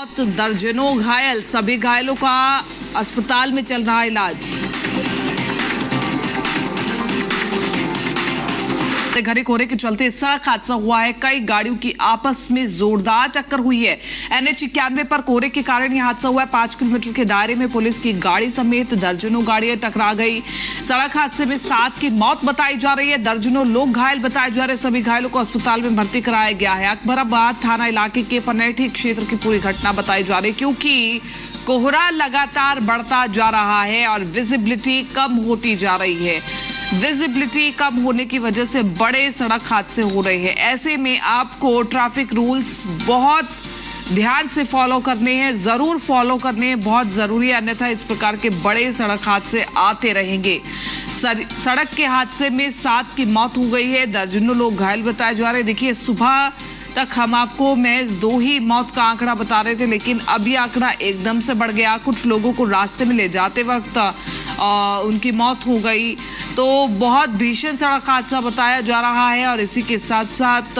दर्जनों घायल, सभी घायलों का अस्पताल में चल रहा इलाज। घने कोहरे के चलते सड़क हादसा हुआ है। कई गाड़ियों की आपस में जोरदार टक्कर हुई है। NH 91 पर कोहरे के कारण यह हादसा हुआ है। 5 किलोमीटर के दायरे में पुलिस की गाड़ी समेत दर्जनों गाड़ियां टकरा गई। सड़क हादसे में 7 की मौत बताई जा रही है। दर्जनों लोग घायल बताए जा रहे हैं। सभी घायलों को अस्पताल में भर्ती कराया गया है। अकबराबाद थाना इलाके के पनेठी क्षेत्र की पूरी घटना बताई जा रही है, क्योंकि कोहरा लगातार बढ़ता जा रहा है और विजिबिलिटी कम होती जा रही है। विजिबिलिटी कम होने की वजह से बड़े सड़क हादसे हो रहे हैं। ऐसे में आपको ट्रैफिक रूल्स बहुत ध्यान से फॉलो करने हैं, जरूर फॉलो करने हैं, बहुत जरूरी है, अन्यथा इस प्रकार के बड़े सड़क हादसे आते रहेंगे। सड़क के हादसे में 7 की मौत हो गई है। दर्जनों लोग घायल बताए जा रहे हैं। देखिए, सुबह तक हम आपको महज 2 ही मौत का आंकड़ा बता रहे थे, लेकिन अब ये आंकड़ा एकदम से बढ़ गया। कुछ लोगों को रास्ते में ले जाते वक्त उनकी मौत हो गई। तो बहुत भीषण सड़क हादसा बताया जा रहा है। और इसी के साथ साथ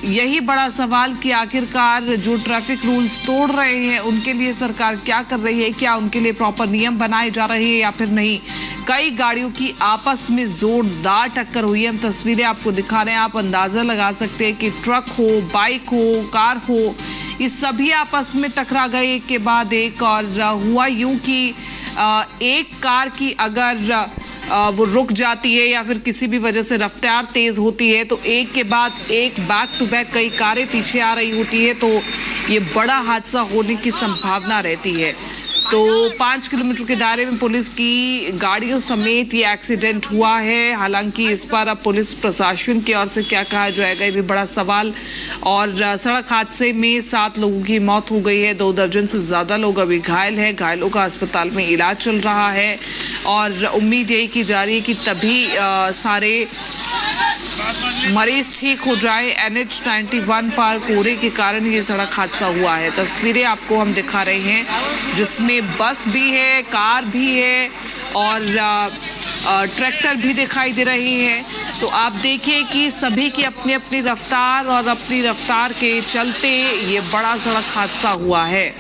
यही बड़ा सवाल कि आखिरकार जो ट्रैफिक रूल्स तोड़ रहे हैं उनके लिए सरकार क्या कर रही है, क्या उनके लिए प्रॉपर नियम बनाए जा रहे हैं या फिर नहीं। कई गाड़ियों की आपस में जोरदार टक्कर हुई है। हम तस्वीरें आपको दिखा रहे हैं, आप अंदाजा लगा सकते हैं कि ट्रक हो, बाइक हो, कार हो, ये सभी आपस में टकरा गए एक के बाद एक। और हुआ यूं कि एक कार की अगर वो रुक जाती है या फिर किसी भी वजह से रफ्तार तेज होती है तो एक के बाद एक बैक टू बैक कई कारें पीछे आ रही होती है, तो ये बड़ा हादसा होने की संभावना रहती है। तो 5 किलोमीटर के दायरे में पुलिस की गाड़ियों समेत ये एक्सीडेंट हुआ है। हालांकि इस पर अब पुलिस प्रशासन की ओर से क्या कहा जाएगा, ये भी बड़ा सवाल। और सड़क हादसे में 7 लोगों की मौत हो गई है। 2 दर्जन से ज्यादा लोग अभी घायल हैं। घायलों का अस्पताल में इलाज चल रहा है और उम्मीद यही की जा रही है कि तभी सारे मरीज ठीक हो जाए। NH 91 पर कोहरे के कारण ये सड़क हादसा हुआ है। तस्वीरें आपको हम दिखा रहे हैं, जिसमें बस भी है, कार भी है और ट्रैक्टर भी दिखाई दे रही है। तो आप देखिए कि सभी की अपनी अपनी रफ्तार और अपनी रफ्तार के चलते ये बड़ा सड़क हादसा हुआ है।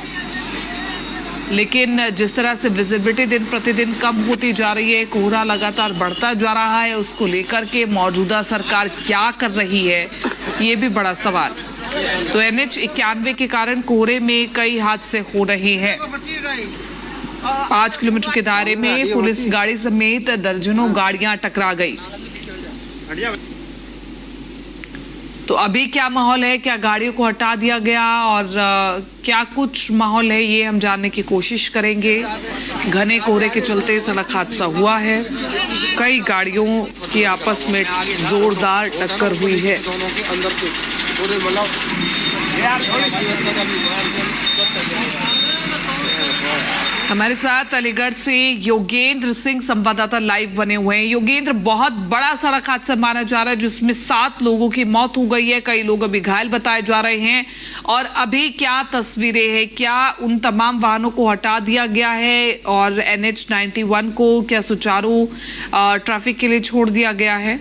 लेकिन जिस तरह से विजिबिलिटी दिन प्रतिदिन कम होती जा रही है, कोहरा लगातार बढ़ता जा रहा है, उसको लेकर के मौजूदा सरकार क्या कर रही है, ये भी बड़ा सवाल। तो NH 91 के कारण कोहरे में कई हादसे हो रहे हैं। 5 किलोमीटर के दायरे में पुलिस गाड़ी समेत दर्जनों गाड़ियां टकरा गई। तो अभी क्या माहौल है, क्या गाड़ियों को हटा दिया गया और क्या कुछ माहौल है, ये हम जानने की कोशिश करेंगे। घने कोहरे के चलते सड़क हादसा हुआ है। कई गाड़ियों की आपस में जोरदार टक्कर हुई है। हमारे साथ अलीगढ़ से योगेंद्र सिंह संवाददाता लाइव बने हुए हैं। योगेंद्र, बहुत बड़ा सड़क हादसा माना जा रहा है जिसमें 7 लोगों की मौत हो गई है, कई लोग अभी घायल बताए जा रहे हैं। और अभी क्या तस्वीरें हैं, क्या उन तमाम वाहनों को हटा दिया गया है और NH 91 को क्या सुचारू ट्रैफिक के लिए छोड़ दिया गया है?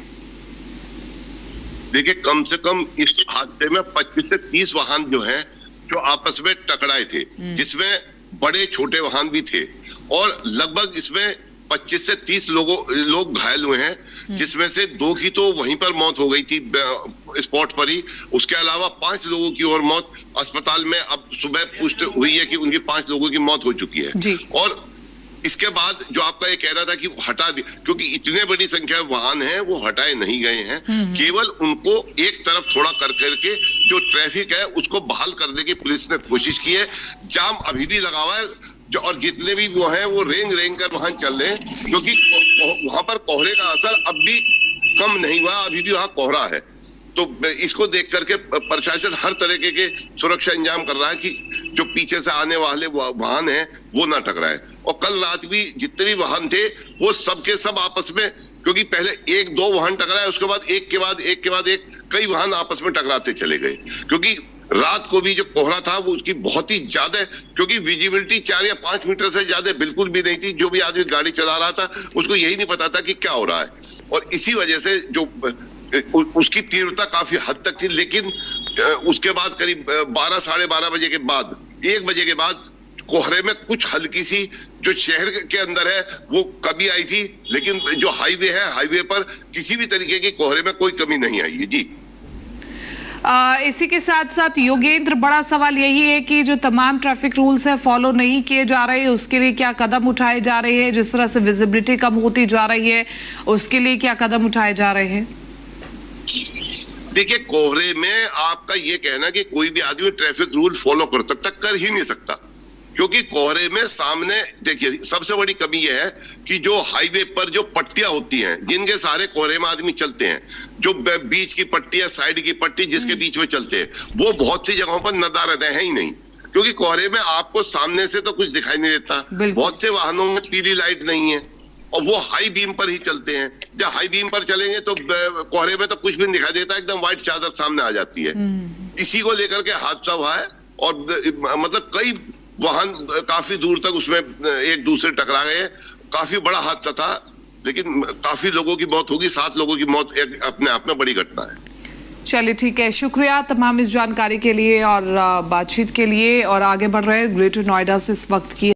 देखिए, कम से कम इस हादसे में 25 से 30 वाहन जो हैं जो आपस में टकराए थे, जिसमें बड़े छोटे वाहन भी थे और लगभग इसमें 25 से 30 लोग घायल हुए हैं, जिसमें से 2 की तो वहीं पर मौत हो गई थी स्पॉट पर ही। उसके अलावा 5 लोगों की और मौत अस्पताल में अब सुबह पुष्टि हुई है कि उनकी 5 लोगों की मौत हो चुकी है। और इसके बाद जो आपका ये कह रहा था कि हटा दी, क्योंकि इतने बड़ी संख्या में वाहन हैं, वो हटाए नहीं गए हैं। केवल उनको एक तरफ थोड़ा कर करके जो ट्रैफिक है उसको बहाल करने की पुलिस ने कोशिश की है। जाम अभी भी लगा हुआ है जो, और जितने भी वो हैं वो रेंग कर वाहन चल रहे हैं, क्योंकि वहां पर कोहरे का असर अब भी कम नहीं हुआ, अभी भी वहां कोहरा है। तो इसको देख करके प्रशासन हर तरीके के सुरक्षा इंतजाम कर रहा है कि जो पीछे से आने वाले वाहन हैं वो ना टकराए। और कल रात भी जितने भी वाहन थे वो सब के सब आपस में, क्योंकि पहले 1-2 वाहन टकराए, उसके बाद एक के बाद एक कई वाहन आपस में टकराते चले गए। क्योंकि रात को भी जो कोहरा था वो उसकी बहुत ही ज्यादा, क्योंकि विजिबिलिटी 4 या 5 मीटर से ज्यादा बिल्कुल भी नहीं थी। जो भी आदमी गाड़ी चला रहा था उसको यही नहीं पता था कि क्या हो रहा है। और इसी वजह से जो उसकी तीव्रता काफी हद तक थी, लेकिन उसके बाद करीब 12 साढ़े 12 बजे के बाद 1 बजे के बाद कोहरे में कुछ हल्की सी जो शहर के अंदर है वो कमी आई थी, लेकिन जो हाईवे है हाईवे पर किसी भी तरीके की कोहरे में कोई कमी नहीं आई है। जी इसी के साथ साथ योगेंद्र, बड़ा सवाल यही है कि जो तमाम ट्रैफिक रूल्स है फॉलो नहीं किए जा रहे हैं, उसके लिए क्या कदम उठाए जा रहे हैं? जिस तरह से विजिबिलिटी कम होती जा रही है उसके लिए क्या कदम उठाए जा रहे हैं? देखिए, कोहरे में आपका ये कहना कि कोई भी आदमी ट्रैफिक रूल फॉलो कर सकता, कर ही नहीं सकता, क्योंकि कोहरे में सामने देखिए सबसे बड़ी कमी यह है कि जो हाईवे पर जो पट्टियां होती हैं जिनके सारे कोहरे में आदमी चलते हैं, जो बीच की पट्टी या साइड की पट्टी जिसके बीच में चलते हैं, वो बहुत सी जगहों पर नदारद है ही नहीं, क्योंकि कोहरे में आपको सामने से तो कुछ दिखाई नहीं देता। बहुत से वाहनों में पीली लाइट नहीं है और वो हाई बीम पर ही चलते हैं। जब हाई बीम पर चलेंगे तो कोहरे में तो कुछ भी नहीं दिखाई देता, एकदम व्हाइट चादर सामने आ जाती है। इसी को लेकर के हादसा हुआ है और मतलब कई वाहन काफी दूर तक उसमें एक दूसरे टकरा गए। काफी बड़ा हादसा था, लेकिन काफी लोगों की मौत होगी। 7 लोगों की मौत एक अपने आप में बड़ी घटना है। चलिए ठीक है, शुक्रिया तमाम इस जानकारी के लिए और बातचीत के लिए। और आगे बढ़ रहे ग्रेटर नोएडा से इस वक्त की